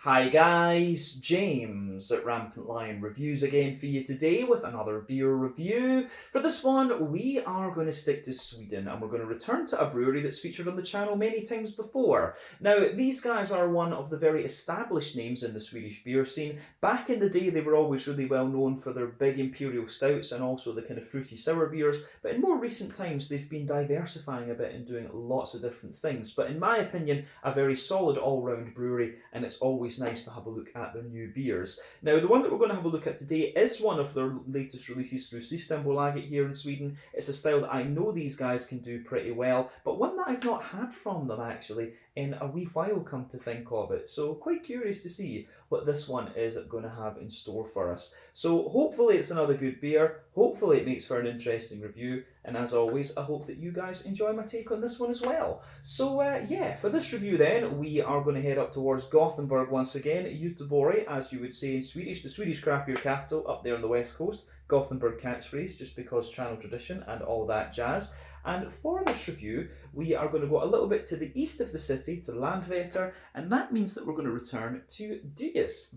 Hi guys, James at Rampant Lion Reviews again for you today with another beer review. For this one, we are going to stick to Sweden and we're going to return to a brewery that's featured on the channel many times before. Now, these guys are one of the very established names in the Swedish beer scene. Back in the day, they were always really well known for their big imperial stouts and also the kind of fruity sour beers, but in more recent times, they've been diversifying a bit and doing lots of different things. But in my opinion, a very solid all-round brewery, and it's always nice to have a look at their new beers. Now, the one that we're going to have a look at today is one of their latest releases through Systembolaget here in Sweden. It's a style that I know these guys can do pretty well, but one that I've not had from them actually in a wee while, come to think of it. So quite curious to see what this one is going to have in store for us. So hopefully it's another good beer, hopefully it makes for an interesting review, and as always I hope that you guys enjoy my take on this one as well. So yeah, for this review then, we are going to head up towards Gothenburg once again, Göteborg as you would say in Swedish, the Swedish craft beer capital up there on the west coast. Gothenburg catchphrase just because channel tradition and all that jazz. And for this review, we are going to go a little bit to the east of the city, to Landvetter, and that means that we're going to return to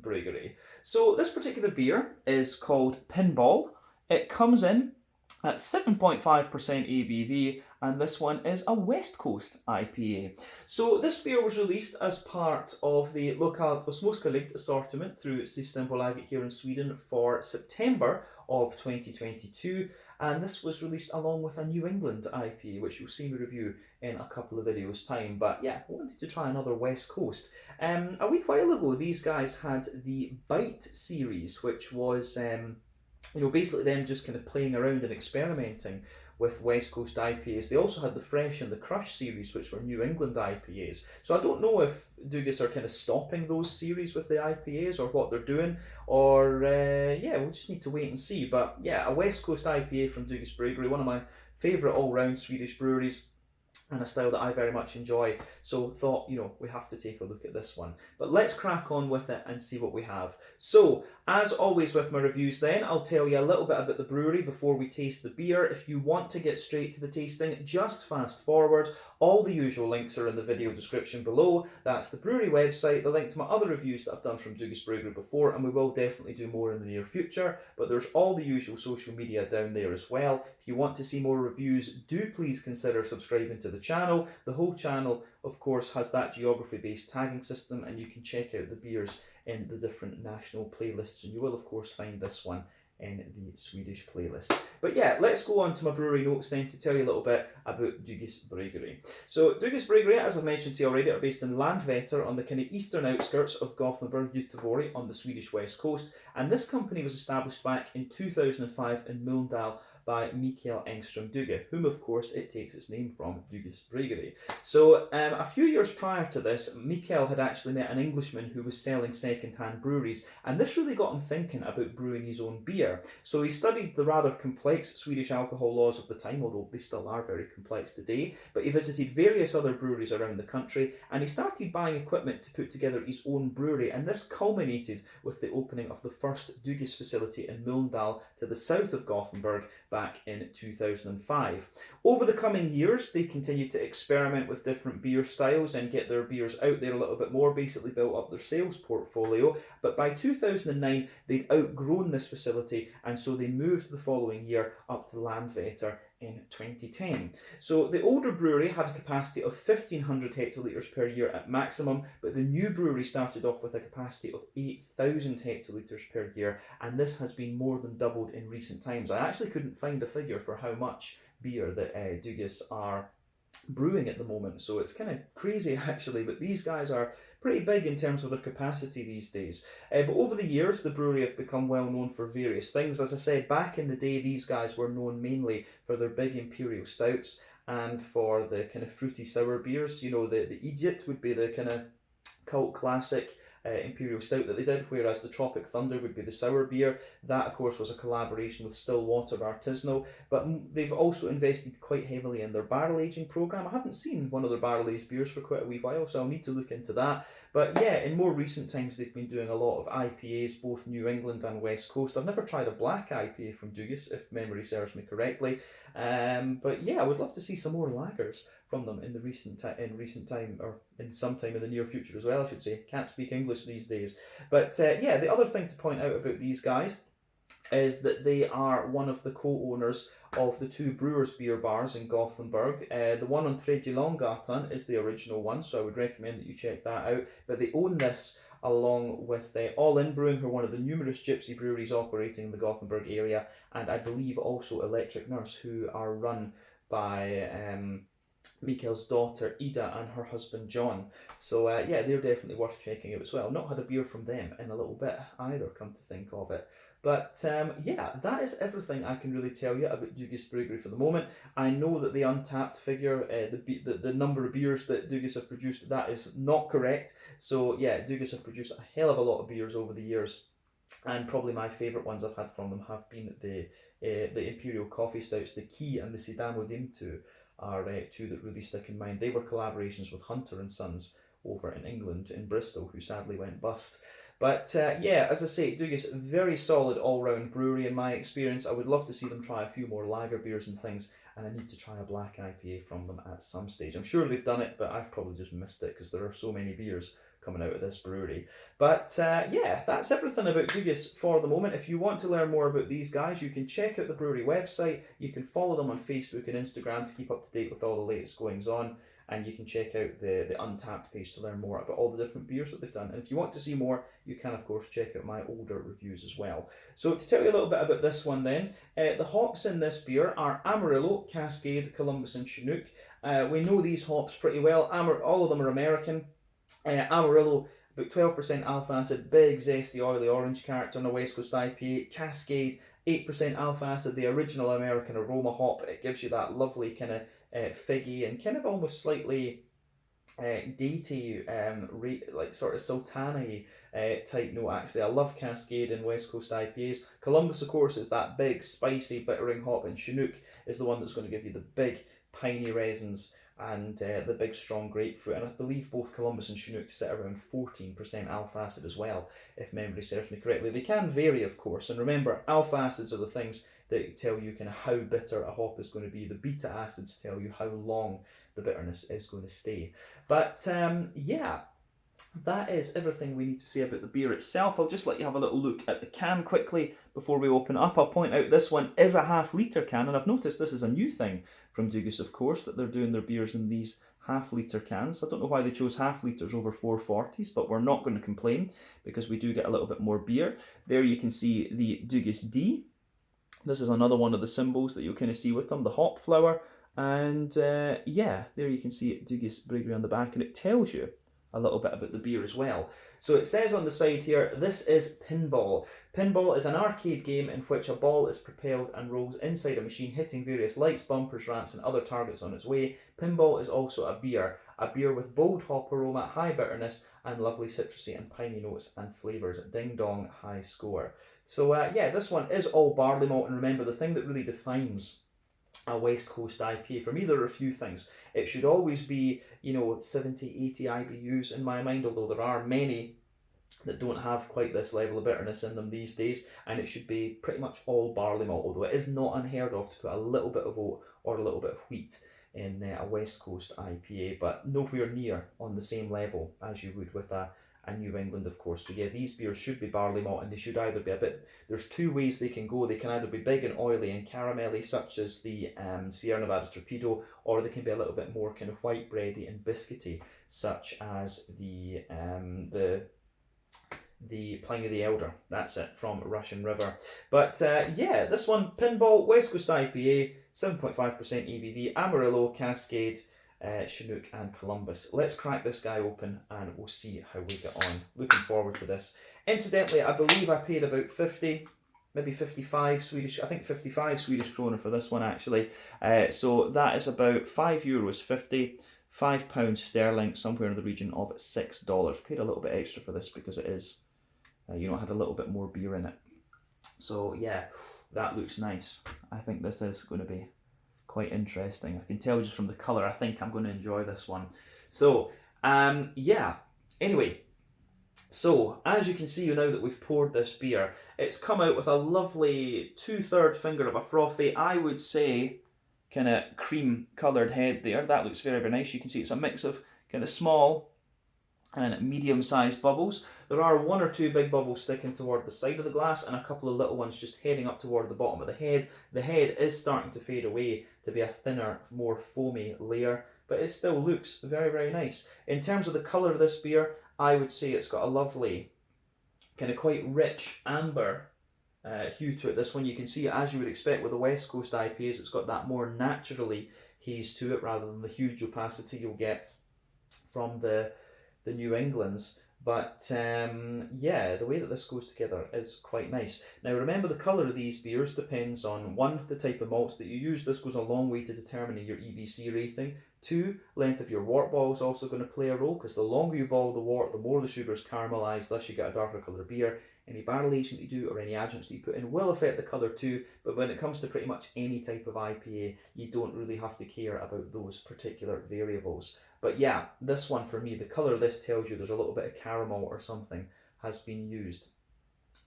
Bryggeri. So this particular beer is called Pinball. It comes in at 7.5% ABV, and this one is a West Coast IPA. So this beer was released as part of the Lokalt och Småskaligt assortment through Systembolaget here in Sweden for September of 2022, and this was released along with a New England IPA, which you'll see me review in a couple of videos time. But yeah, I wanted to try another West Coast. A wee while ago, these guys had the Bite series, which was basically them just kind of playing around and experimenting with West Coast IPAs. They also had the Fresh and the Crush series, which were New England IPAs. So I don't know if Dugges are kind of stopping those series with the IPAs or what they're doing, or yeah, we'll just need to wait and see. But yeah, a West Coast IPA from Dugges Brewery, one of my favourite all-round Swedish breweries, and a style that I very much enjoy. So thought, we have to take a look at this one. But let's crack on with it and see what we have. So, as always with my reviews then, I'll tell you a little bit about the brewery before we taste the beer. If you want to get straight to the tasting, just fast forward. All the usual links are in the video description below. That's the brewery website, the link to my other reviews that I've done from Dugges Brewery before, and we will definitely do more in the near future. But there's all the usual social media down there as well. If you want to see more reviews, do please consider subscribing to the channel. The whole channel, of course, has that geography-based tagging system, and you can check out the beers in the different national playlists, and you will of course find this one in the Swedish playlist. But yeah, let's go on to my brewery notes then to tell you a little bit about Dugges Bryggeri. So Dugges Bryggeri, as I've mentioned to you already, are based in Landvetter on the kind of eastern outskirts of Gothenburg, Göteborg on the Swedish west coast, and this company was established back in 2005 in Mölndal by Mikael Engström Dugge, whom of course it takes its name from, Dugges Bryggeri. So a few years prior to this, Mikael had actually met an Englishman who was selling second-hand breweries, and this really got him thinking about brewing his own beer. So he studied the rather complex Swedish alcohol laws of the time, although they still are very complex today, but he visited various other breweries around the country, and he started buying equipment to put together his own brewery, and this culminated with the opening of the first Dugges facility in Mölndal to the south of Gothenburg back in 2005. Over the coming years, they continued to experiment with different beer styles and get their beers out there a little bit more, basically built up their sales portfolio. But by 2009, they'd outgrown this facility, and so they moved the following year up to Landvetter in 2010. So the older brewery had a capacity of 1,500 hectolitres per year at maximum, but the new brewery started off with a capacity of 8,000 hectolitres per year, and this has been more than doubled in recent times. I actually couldn't find a figure for how much beer that Dugges are brewing at the moment, so it's kind of crazy actually, but these guys are pretty big in terms of their capacity these days. But over the years, the brewery have become well known for various things. As I said, back in the day, these guys were known mainly for their big imperial stouts and for the kind of fruity sour beers. The Idiot would be the kind of cult classic imperial stout that they did, whereas the Tropic Thunder would be the sour beer. That of course was a collaboration with Stillwater Artisanal, but they've also invested quite heavily in their barrel aging program. I haven't seen one of their barrel aged beers for quite a wee while, so I'll need to look into that. But yeah, in more recent times they've been doing a lot of IPAs, both New England and West Coast. I've never tried a black IPA from Dugges, if memory serves me correctly. But yeah, I would love to see some more lagers from them in the recent time, or in some time in the near future as well, I should say. Can't speak English these days. But yeah, the other thing to point out about these guys is that they are one of the co-owners of the two Brewers beer bars in Gothenburg. The one on Tredjelånggatan is the original one, so I would recommend that you check that out. But they own this along with All In Brewing, who are one of the numerous gypsy breweries operating in the Gothenburg area, and I believe also Electric Nurse, who are run by Mikael's daughter Ida and her husband John. So yeah, they're definitely worth checking out as well. Not had a beer from them in a little bit either, come to think of it. But yeah, that is everything I can really tell you about Dugis Brewery for the moment. I know that the Untappd figure, the number of beers that Dugis have produced, that is not correct. So yeah, Dugis have produced a hell of a lot of beers over the years, and probably my favourite ones I've had from them have been the Imperial Coffee Stouts. The Key and the Sidamo Dintu are two that really stick in mind. They were collaborations with Hunter and Sons over in England, in Bristol, who sadly went bust. But yeah, as I say, Dugis, very solid all-round brewery in my experience. I would love to see them try a few more lager beers and things, and I need to try a black IPA from them at some stage. I'm sure they've done it, but I've probably just missed it because there are so many beers coming out of this brewery. But yeah, that's everything about Dugis for the moment. If you want to learn more about these guys, you can check out the brewery website. You can follow them on Facebook and Instagram to keep up to date with all the latest goings on. And you can check out the Untappd page to learn more about all the different beers that they've done. And if you want to see more, you can, of course, check out my older reviews as well. So to tell you a little bit about this one then, the hops in this beer are Amarillo, Cascade, Columbus and Chinook. We know these hops pretty well. All of them are American. Amarillo, about 12% alpha acid, big, zesty, oily orange character on a West Coast IPA. Cascade, 8% alpha acid, the original American Aroma hop. It gives you that lovely kind of figgy and kind of almost slightly datey, like sort of sultana-y type note actually. I love Cascade and West Coast IPAs. Columbus, of course, is that big spicy bittering hop, and Chinook is the one that's going to give you the big piney resins and the big strong grapefruit. And I believe both Columbus and Chinook sit around 14% alpha acid as well, if memory serves me correctly. They can vary, of course, and remember, alpha acids are the things that tell you kind of how bitter a hop is going to be. The beta acids tell you how long the bitterness is going to stay. But yeah, that is everything we need to say about the beer itself. I'll just let you have a little look at the can quickly before we open it up. I'll point out this one is a half-litre can, and I've noticed this is a new thing from Dugis, of course, that they're doing their beers in these half-litre cans. I don't know why they chose half-litres over 440s, but we're not going to complain because we do get a little bit more beer. There you can see the Dugis D. This is another one of the symbols that you'll kind of see with them, the hop flower. And yeah, there you can see Dugis Brewery on the back, and it tells you a little bit about the beer as well. So it says on the side here, this is Pinball. Pinball is an arcade game in which a ball is propelled and rolls inside a machine, hitting various lights, bumpers, ramps and other targets on its way. Pinball is also a beer with bold hop aroma, high bitterness and lovely citrusy and piney notes and flavours. Ding dong, high score. So yeah, this one is all barley malt, and remember, the thing that really defines a West Coast IPA, for me there are a few things. It should always be, 70, 80 IBUs in my mind, although there are many that don't have quite this level of bitterness in them these days, and it should be pretty much all barley malt, although it is not unheard of to put a little bit of oat or a little bit of wheat in a West Coast IPA, but nowhere near on the same level as you would with a New England, of course. So yeah, these beers should be barley malt, and they should either be there's two ways they can go. They can either be big and oily and caramelly, such as the Sierra Nevada Torpedo, or they can be a little bit more kind of white bready and biscuity, such as the Pliny the Elder. That's it, from Russian River. But yeah, this one, Pinball, West Coast IPA, 7.5% ABV, Amarillo, Cascade, Chinook and Columbus. Let's crack this guy open and we'll see how we get on. Looking forward to this. Incidentally, I believe I paid about 50, maybe 55 Swedish, I think 55 Swedish krona for this one actually. So that is about €5.50, £5 sterling, somewhere in the region of $6. Paid a little bit extra for this because it is, had a little bit more beer in it. So yeah, that looks nice. I think this is going to be quite interesting. I can tell just from the colour, I think I'm going to enjoy this one. So, yeah, anyway, so as you can see now that we've poured this beer, it's come out with a lovely 2/3 finger of a frothy, I would say, kind of cream coloured head there. That looks very, very nice. You can see it's a mix of kind of small and medium-sized bubbles. There are 1 or 2 big bubbles sticking toward the side of the glass and a couple of little ones just heading up toward the bottom of the head. The head is starting to fade away to be a thinner, more foamy layer, but it still looks very, very nice. In terms of the colour of this beer, I would say it's got a lovely, kind of quite rich amber hue to it. This one, you can see, as you would expect with the West Coast IPAs, it's got that more naturally haze to it rather than the huge opacity you'll get from the New Englands. But yeah, the way that this goes together is quite nice. Now remember, the colour of these beers depends on 1, the type of malts that you use. This goes a long way to determining your EBC rating. 2, length of your wort ball is also going to play a role, because the longer you boil the wort, the more the sugars caramelise, thus you get a darker colour beer. Any barrel aging that you do or any adjuncts that you put in will affect the colour too, but when it comes to pretty much any type of IPA, you don't really have to care about those particular variables. But yeah, this one for me, the colour of this tells you there's a little bit of caramel or something has been used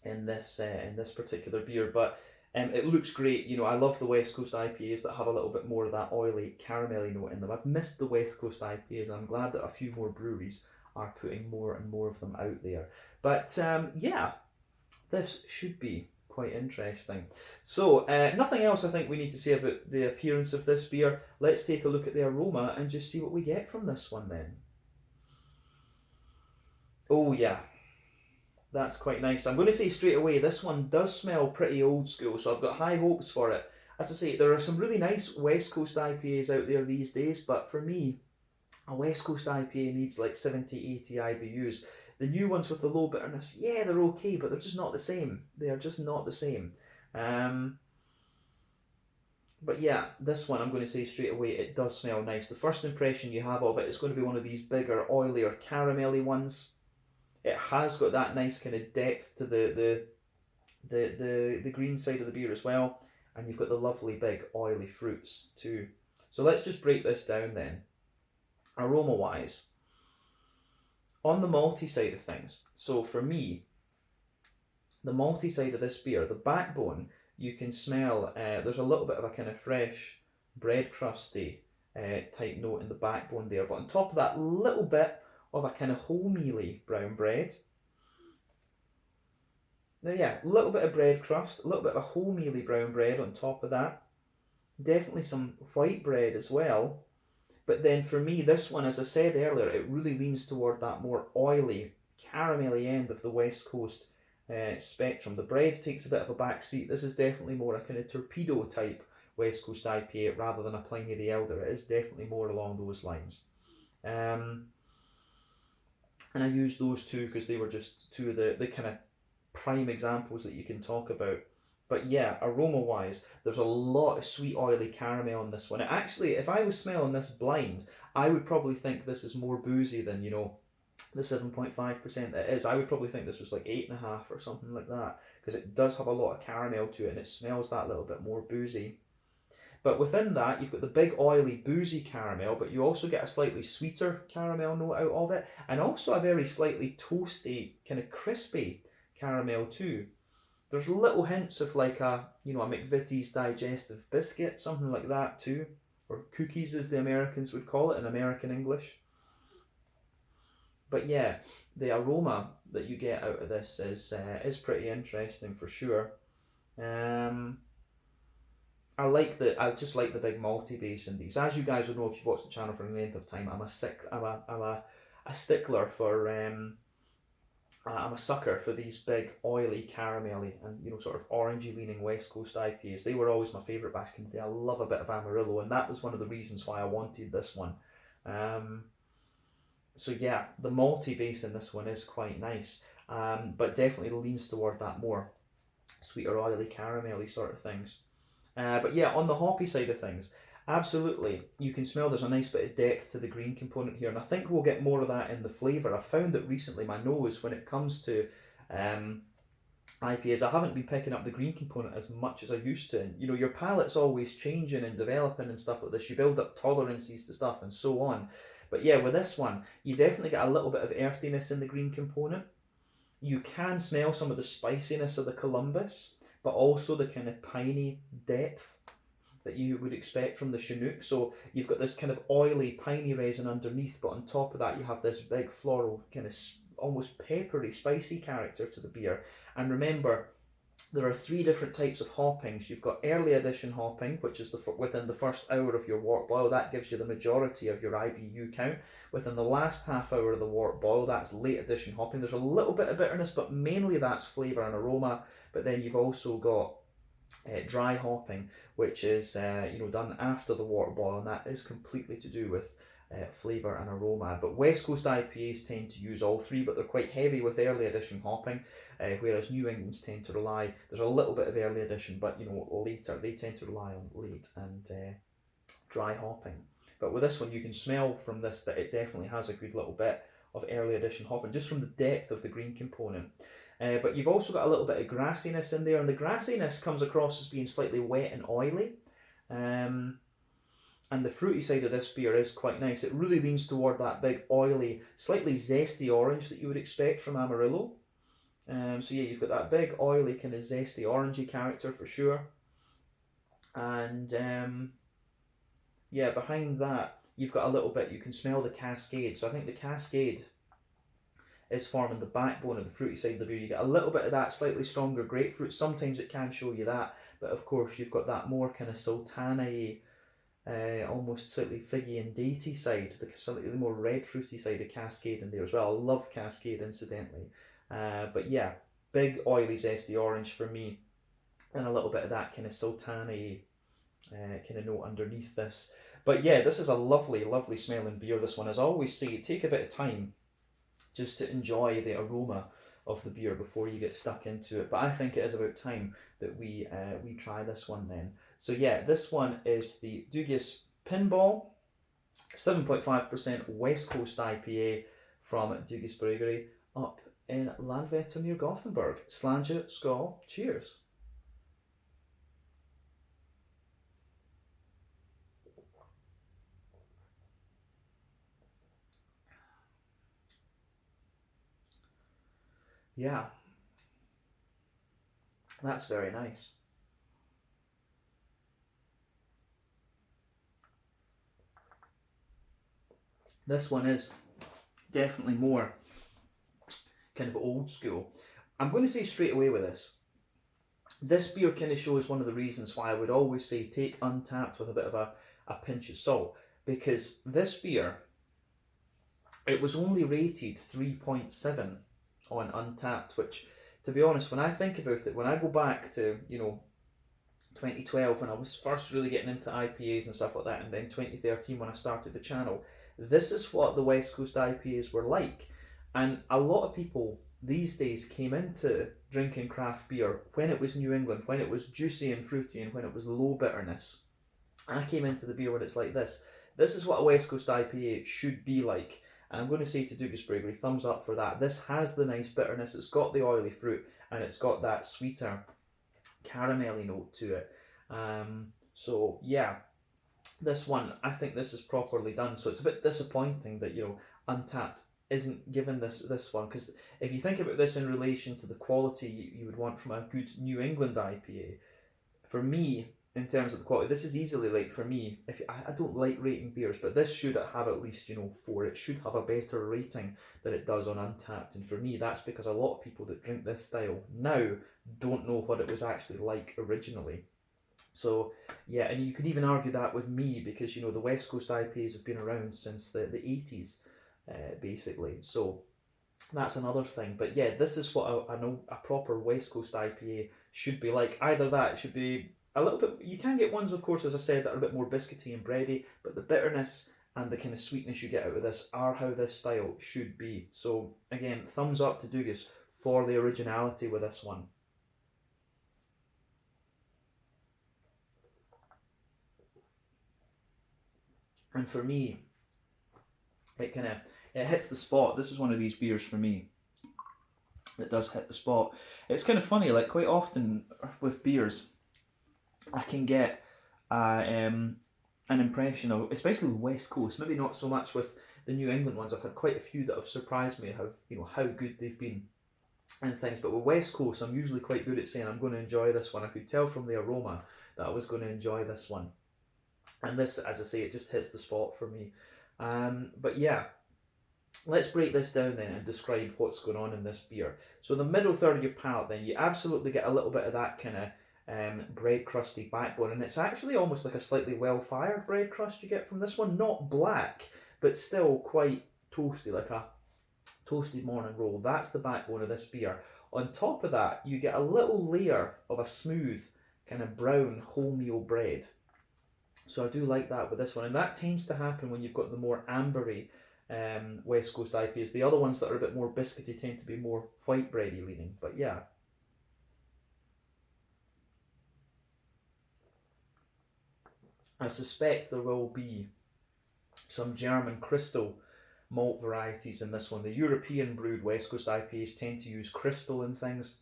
in this particular beer. But it looks great. You know, I love the West Coast IPAs that have a little bit more of that oily caramelly note in them. I've missed the West Coast IPAs, and I'm glad that a few more breweries are putting more and more of them out there. But yeah, this should be quite interesting. So nothing else I think we need to say about the appearance of this beer. Let's take a look at the aroma and just see what we get from this one then. Oh yeah, that's quite nice. I'm going to say straight away, this one does smell pretty old school, so I've got high hopes for it. As I say, there are some really nice West Coast IPAs out there these days, but for me, a West Coast IPA needs like 70, 80 IBUs. The new ones with the low bitterness, yeah, they're okay, but they're just not the same. They are just not the same. But yeah, this one, I'm going to say straight away, it does smell nice. The first impression you have of it is going to be one of these bigger, oilier, caramelly ones. It has got that nice kind of depth to the green side of the beer as well. And you've got the lovely big oily fruits too. So let's just break this down then. Aroma-wise, on the malty side of things, so for me, the malty side of this beer, the backbone, you can smell, there's a little bit of a kind of fresh bread crusty type note in the backbone there, but on top of that, little bit of a kind of wholemealy brown bread. Now yeah, a little bit of bread crust, a little bit of a wholemealy brown bread on top of that. Definitely some white bread as well. But then for me, this one, as I said earlier, it really leans toward that more oily, caramelly end of the West Coast spectrum. The bread takes a bit of a back seat. This is definitely more a kind of torpedo type West Coast IPA rather than a Pliny the Elder. It is definitely more along those lines. And I use those two because they were just two of the kind of prime examples that you can talk about. But yeah, aroma-wise, there's a lot of sweet, oily caramel in this one. Actually, if I was smelling this blind, I would probably think this is more boozy than, you know, the 7.5% it is. I would probably think this was like 8.5 or something like that, because it does have a lot of caramel to it and it smells that little bit more boozy. But within that, you've got the big, oily, boozy caramel, but you also get a slightly sweeter caramel note out of it, and also a very slightly toasty, kind of crispy caramel too. There's little hints of like a, you know, a McVitie's digestive biscuit, something like that too. Or cookies as the Americans would call it in American English. But yeah, the aroma that you get out of this is pretty interesting for sure. I just like the big malty base in these. As you guys will know if you've watched the channel for any length of time, I'm a stickler for I'm a sucker for these big, oily, caramelly, and, you know, sort of orangey leaning West Coast IPAs. They were always my favourite back in the day. I love a bit of Amarillo, and that was one of the reasons why I wanted this one. So yeah, the malty base in this one is quite nice, but definitely leans toward that more sweeter, oily, caramelly sort of things. But yeah, on the hoppy side of things, absolutely, you can smell there's a nice bit of depth to the green component here, and I think we'll get more of that in the flavour. I've found that recently my nose, when it comes to IPAs, I haven't been picking up the green component as much as I used to. And, you know, your palate's always changing and developing and stuff like this. You build up tolerances to stuff and so on. But yeah, with this one, you definitely get a little bit of earthiness in the green component. You can smell some of the spiciness of the Columbus, but also the kind of piney depth that you would expect from the Chinook. So you've got this kind of oily, piney resin underneath, but on top of that you have this big floral, kind of almost peppery, spicy character to the beer. And remember, there are 3 different types of hoppings. You've got early edition hopping, which is within the first hour of your wort boil. That gives you the majority of your IBU count. Within the last half hour of the wort boil, that's late edition hopping. There's a little bit of bitterness, but mainly that's flavour and aroma. But then you've also got dry hopping, which is done after the wort boil, and that is completely to do with flavour and aroma. But West Coast IPAs tend to use all 3, but they're quite heavy with early edition hopping, whereas New England's tend to rely, there's a little bit of early edition, but later they tend to rely on late and dry hopping. But with this one, you can smell from this that it definitely has a good little bit of early edition hopping, just from the depth of the green component. But you've also got a little bit of grassiness in there, and the grassiness comes across as being slightly wet and oily. And the fruity side of this beer is quite nice. It really leans toward that big, oily, slightly zesty orange that you would expect from Amarillo. So yeah, you've got that big, oily, kind of zesty, orangey character for sure. And yeah, behind that, you've got a little bit, you can smell the cascade. So I think the cascade is forming the backbone of the fruity side of the beer. You get a little bit of that slightly stronger grapefruit. Sometimes it can show you that, but of course you've got that more kind of sultana-y, almost slightly figgy and datey side, the slightly more red fruity side of Cascade in there as well. I love Cascade, incidentally. But yeah, big oily zesty orange for me, and a little bit of that kind of sultana-y kind of note underneath this. But yeah, this is a lovely, lovely smelling beer, this one. As I always say, take a bit of time just to enjoy the aroma of the beer before you get stuck into it. But I think it is about time that we try this one then. So yeah, this one is the Dugas Pinball, 7.5% West Coast IPA from Dugas Bryggeri up in Landvetter near Gothenburg. Slange, skål, cheers. Yeah, that's very nice. This one is definitely more kind of old school. I'm going to say straight away with this, this beer kind of shows one of the reasons why I would always say take Untappd with a bit of a pinch of salt, because this beer, it was only rated 3.7 on Untappd, which, to be honest, when I think about it, when I go back to 2012 when I was first really getting into IPAs and stuff like that, and then 2013 when I started the channel, this is what the West Coast IPAs were like. And a lot of people these days came into drinking craft beer when it was New England, when it was juicy and fruity, and when it was low bitterness. I came into the beer when it's like this. This is what a West Coast IPA should be like. And I'm going to say to Dugas Bryggeri, thumbs up for that. This has the nice bitterness, it's got the oily fruit, and it's got that sweeter caramelly note to it. So yeah, this one, I think this is properly done. So it's a bit disappointing that Untappd isn't given this one, because if you think about this in relation to the quality you would want from a good New England IPA, for me, in terms of the quality, this is easily, like, for me, I don't like rating beers, but this should have at least 4. It should have a better rating than it does on Untappd, and for me that's because a lot of people that drink this style now don't know what it was actually like originally. So yeah, and you could even argue that with me, because the West Coast IPAs have been around since the 80s, basically. So that's another thing. But yeah, this is what I know a proper West Coast IPA should be like. Either that, it should be a little bit, you can get ones, of course, as I said, that are a bit more biscuity and bready, but the bitterness and the kind of sweetness you get out of this are how this style should be. So again, thumbs up to Dugas for the originality with this one. And for me, it hits the spot. This is one of these beers for me that does hit the spot. It's kind of funny, like quite often with beers, I can get an impression of, especially with West Coast, maybe not so much with the New England ones. I've had quite a few that have surprised me how good they've been. and things. But with West Coast, I'm usually quite good at saying I'm going to enjoy this one. I could tell from the aroma that I was going to enjoy this one. And this, as I say, it just hits the spot for me. But yeah, let's break this down then and describe what's going on in this beer. So the middle third of your palate, then you absolutely get a little bit of that kind of bread crusty backbone, and it's actually almost like a slightly well-fired bread crust you get from this one. Not black, but still quite toasty, like a toasted morning roll. That's the backbone of this beer. On top of that, you get a little layer of a smooth kind of brown wholemeal bread. So I do like that with this one, and that tends to happen when you've got the more ambery West Coast IPAs. The other ones that are a bit more biscuity tend to be more white bready leaning, but yeah. I suspect there will be some German crystal malt varieties in this one. The European brewed West Coast IPAs tend to use crystal and things.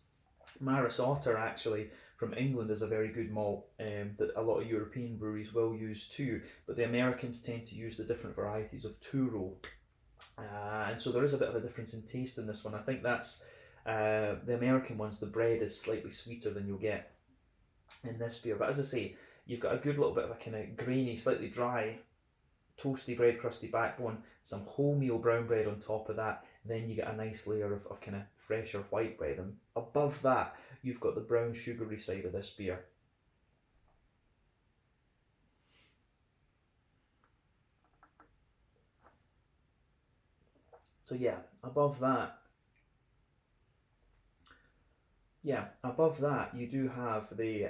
Maris Otter actually from England is a very good malt that a lot of European breweries will use too, but the Americans tend to use the different varieties of Turo. And so there is a bit of a difference in taste in this one. I think that's the American ones, the bread is slightly sweeter than you'll get in this beer. But as I say, you've got a good little bit of a kind of grainy, slightly dry, toasty bread crusty backbone, some wholemeal brown bread on top of that, then you get a nice layer of kind of fresher white bread, and above that you've got the brown sugary side of this beer. So yeah, above that you do have the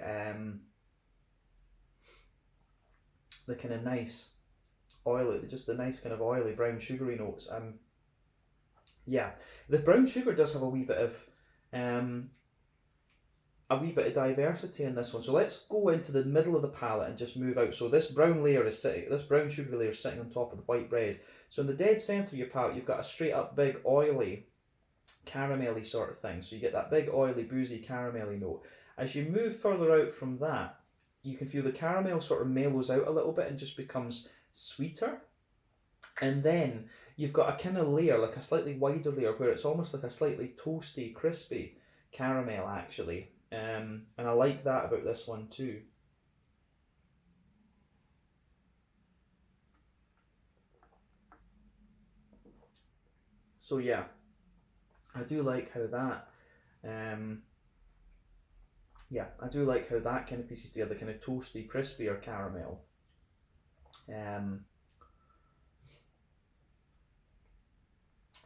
kind of nice oily, just the nice kind of oily brown sugary notes. Yeah, the brown sugar does have a wee bit of diversity in this one. So let's go into the middle of the palate and just move out. So this brown sugar layer is sitting on top of the white bread. So in the dead centre of your palate, you've got a straight up big oily, caramelly sort of thing. So you get that big oily, boozy, caramelly note. As you move further out from that, you can feel the caramel sort of mellows out a little bit and just becomes sweeter. And then you've got a kind of layer, like a slightly wider layer, where it's almost like a slightly toasty, crispy caramel actually. And I like that about this one too. So yeah, I do like how that I do like how that kind of pieces together, kind of toasty, crispier caramel. And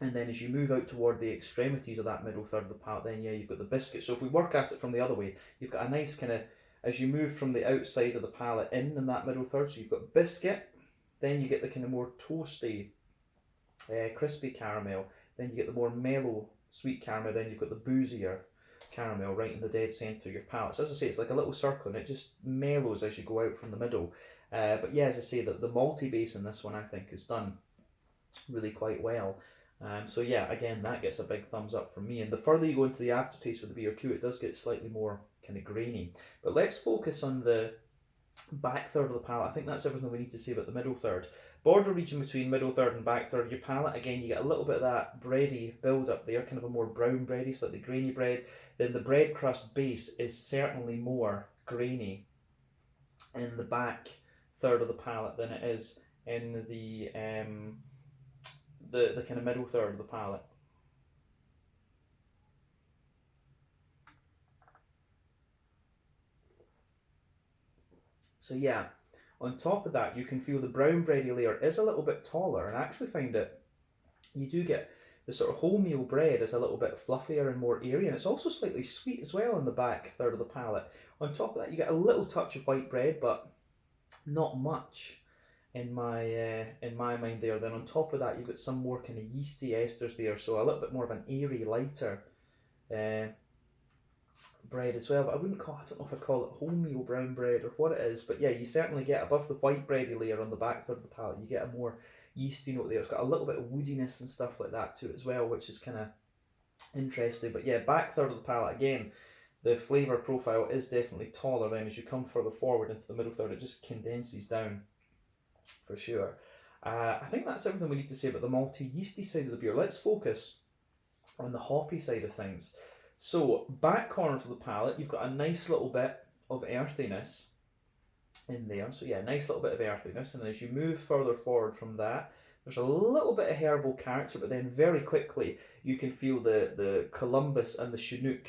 then as you move out toward the extremities of that middle third of the palate, then yeah, you've got the biscuit. So if we work at it from the other way, you've got a nice kind of, as you move from the outside of the palate in that middle third, so you've got biscuit, then you get the kind of more toasty, crispy caramel, then you get the more mellow, sweet caramel, then you've got the boozier caramel right in the dead centre of your palate. So as I say, it's like a little circle and it just mellows as you go out from the middle. But yeah, as I say, the malty base in this one I think is done really quite well. So yeah, again, that gets a big thumbs up from me. And the further you go into the aftertaste with the beer too, it does get slightly more kind of grainy. But let's focus on the back third of the palate. I think that's everything we need to say about the middle third. Border region between middle third and back third of your palate. Again, you get a little bit of that bready build up there, kind of a more brown bready, slightly grainy bread. Then the bread crust base is certainly more grainy in the back third of the palate than it is in the kind of middle third of the palate. So yeah, on top of that, you can feel the brown bready layer is a little bit taller, and I actually find it, you do get the sort of wholemeal bread is a little bit fluffier and more airy, and it's also slightly sweet as well in the back third of the palate. On top of that, you get a little touch of white bread, but not much in my mind there. Then on top of that, you've got some more kind of yeasty esters there, so a little bit more of an airy, lighter bread as well. But I don't know if I'd call it wholemeal brown bread or what it is, but yeah, you certainly get above the white bready layer on the back third of the palate, you get a more yeasty note there. It's got a little bit of woodiness and stuff like that to it as well, which is kind of interesting. But yeah, back third of the palate, again, the flavour profile is definitely taller. Then as you come further forward into the middle third, it just condenses down for sure. I think that's everything we need to say about the malty yeasty side of the beer. Let's focus on the hoppy side of things. So back corner of the palate, you've got a nice little bit of earthiness in there. So yeah, nice little bit of earthiness, and as you move further forward from that, there's a little bit of herbal character, but then very quickly you can feel the Columbus and the Chinook,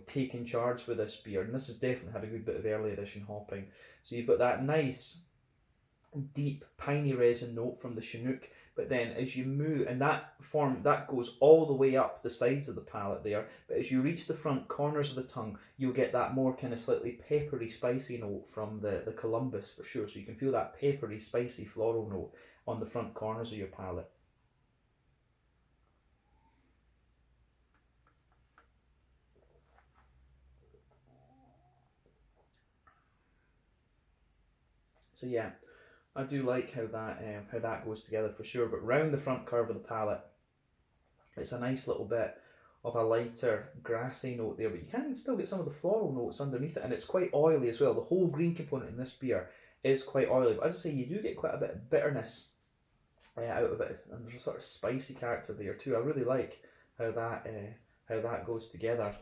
taking charge with this beer. And this has definitely had a good bit of early edition hopping. So you've got that nice, deep, piney resin note from the Chinook, but then as you move, and that goes all the way up the sides of the palate there, but as you reach the front corners of the tongue, you'll get that more kind of slightly peppery, spicy note from the Columbus for sure. So you can feel that peppery, spicy, floral note on the front corners of your palate. So yeah, I do like how that goes together for sure. But round the front curve of the palate, it's a nice little bit of a lighter grassy note there, but you can still get some of the floral notes underneath it, and it's quite oily as well. The whole green component in this beer is quite oily, but as I say, you do get quite a bit of bitterness out of it, and there's a sort of spicy character there too. I really like how that goes together.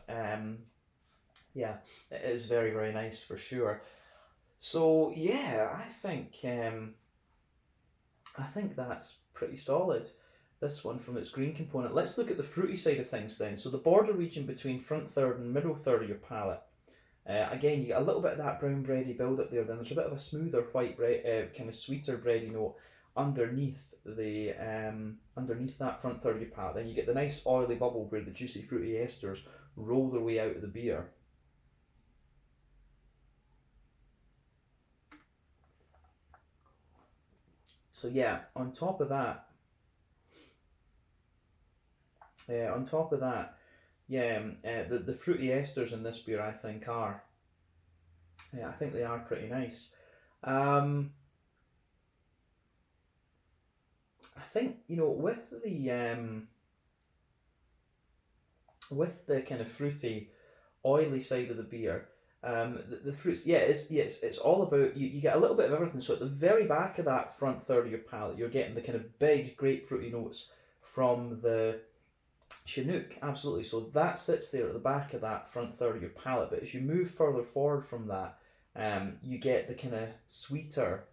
Yeah, it is very, very nice for sure. So yeah, I think that's pretty solid. This one from its green component. Let's look at the fruity side of things then. So the border region between front third and middle third of your palate. Again, you get a little bit of that brown bready build up there. Then there's a bit of a smoother white bread, kind of sweeter bready note underneath underneath that front third of your palate. Then you get the nice oily bubble where the juicy fruity esters roll their way out of the beer. So yeah, on top of that, yeah, the fruity esters in this beer, I think they are pretty nice. Um, I think with the kind of fruity, oily side of the beer, the fruits, it's all about you get a little bit of everything. So at the very back of that front third of your palate, you're getting the kind of big grapefruity notes from the Chinook, absolutely. So that sits there at the back of that front third of your palate. But as you move further forward from that, you get the kind of sweeter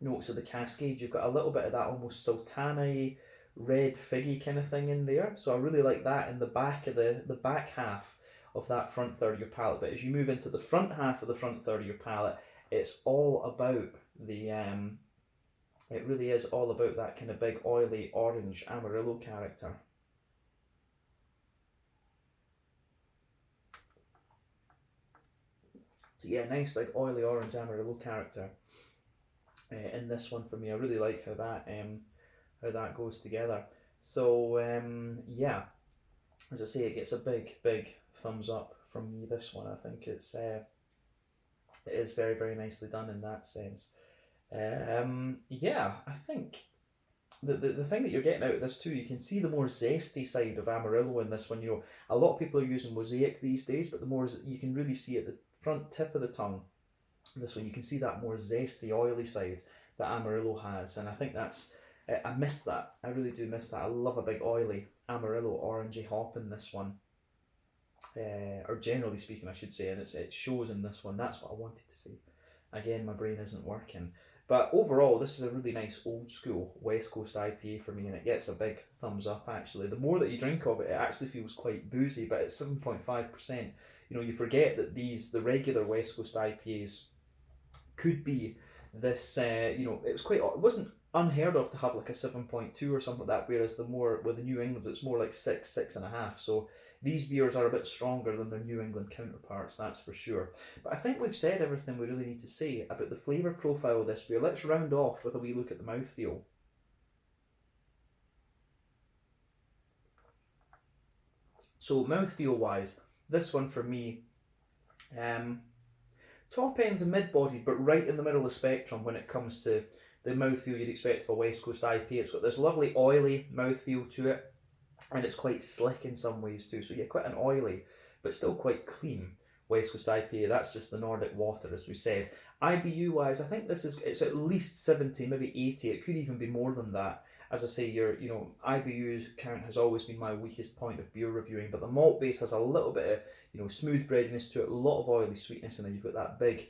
notes of the Cascade. You've got a little bit of that almost sultana red figgy kind of thing in there. So I really like that in the back of the back half of that front third of your palate. But as you move into the front half of the front third of your palate, it's all about it really is all about that kind of big oily orange Amarillo character. So yeah, nice big oily orange Amarillo character in this one for me. I really like how that goes together. So yeah, as I say, it gets a big thumbs up from me. This one, I think it is very, very nicely done in that sense. Yeah, I think the thing that you're getting out of this too, you can see the more zesty side of Amarillo in this one. A lot of people are using Mosaic these days, but the more you can really see at the front tip of the tongue, this one you can see that more zesty, oily side that Amarillo has, and I think I miss that. I really do miss that. I love a big oily Amarillo orangey hop in this one. Or generally speaking, I should say, and it shows in this one. That's what I wanted to say. Again, my brain isn't working. But overall, this is a really nice old school West Coast IPA for me, and it gets a big thumbs up actually. The more that you drink of it, it actually feels quite boozy, but it's 7.5%. You forget that the regular West Coast IPAs could be this, it wasn't unheard of to have like a 7.2 or something like that, whereas with the New Englands, it's more like 6.5. So these beers are a bit stronger than their New England counterparts, that's for sure. But I think we've said everything we really need to say about the flavour profile of this beer. Let's round off with a wee look at the mouthfeel. So mouthfeel wise, this one for me, top end to mid-bodied, but right in the middle of the spectrum when it comes to the mouthfeel you'd expect for West Coast IPA. It's got this lovely oily mouthfeel to it, and it's quite slick in some ways too. So yeah, quite an oily, but still quite clean West Coast IPA. That's just the Nordic water, as we said. IBU wise, I think it's at least 70, maybe 80. It could even be more than that. as I say, you know, IBU count has always been my weakest point of beer reviewing, but the malt base has a little bit of, you know, smooth breadiness to it, a lot of oily sweetness, and then you've got that big,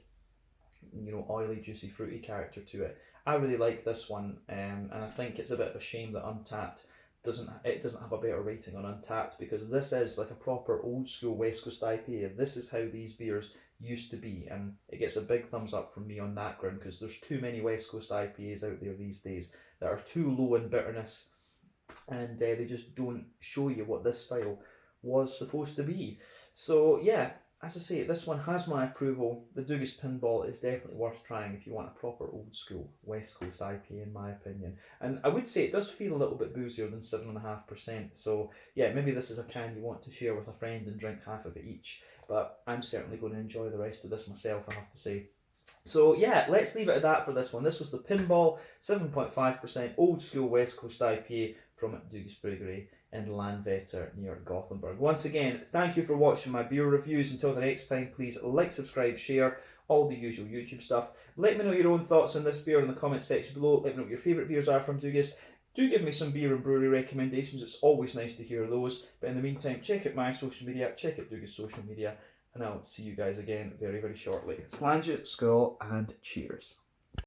you know, oily, juicy, fruity character to it. I really like this one, and I think it's a bit of a shame that Untappd doesn't have a better rating on Untappd, because this is like a proper old school West Coast IPA. This is how these beers used to be, and it gets a big thumbs up from me on that ground, because there's too many West Coast IPAs out there these days that are too low in bitterness, and they just don't show you what this style was supposed to be. So yeah, as I say, this one has my approval. The Dougus Pinball is definitely worth trying if you want a proper old school West Coast IPA, in my opinion. And I would say it does feel a little bit boozier than 7.5%. So yeah, maybe this is a can you want to share with a friend and drink half of it each. But I'm certainly going to enjoy the rest of this myself, I have to say. So yeah, let's leave it at that for this one. This was the Pinball 7.5% old school West Coast IPA from Dougus Bryggeri in Landvetter near Gothenburg. Once again, thank you for watching my beer reviews. Until the next time, please like, subscribe, share, all the usual YouTube stuff. Let me know your own thoughts on this beer in the comment section below. Let me know what your favourite beers are from Dougus. Do give me some beer and brewery recommendations. It's always nice to hear those. But in the meantime, check out my social media, check out Dougus' social media, and I'll see you guys again very, very shortly. Slange, skull, and cheers.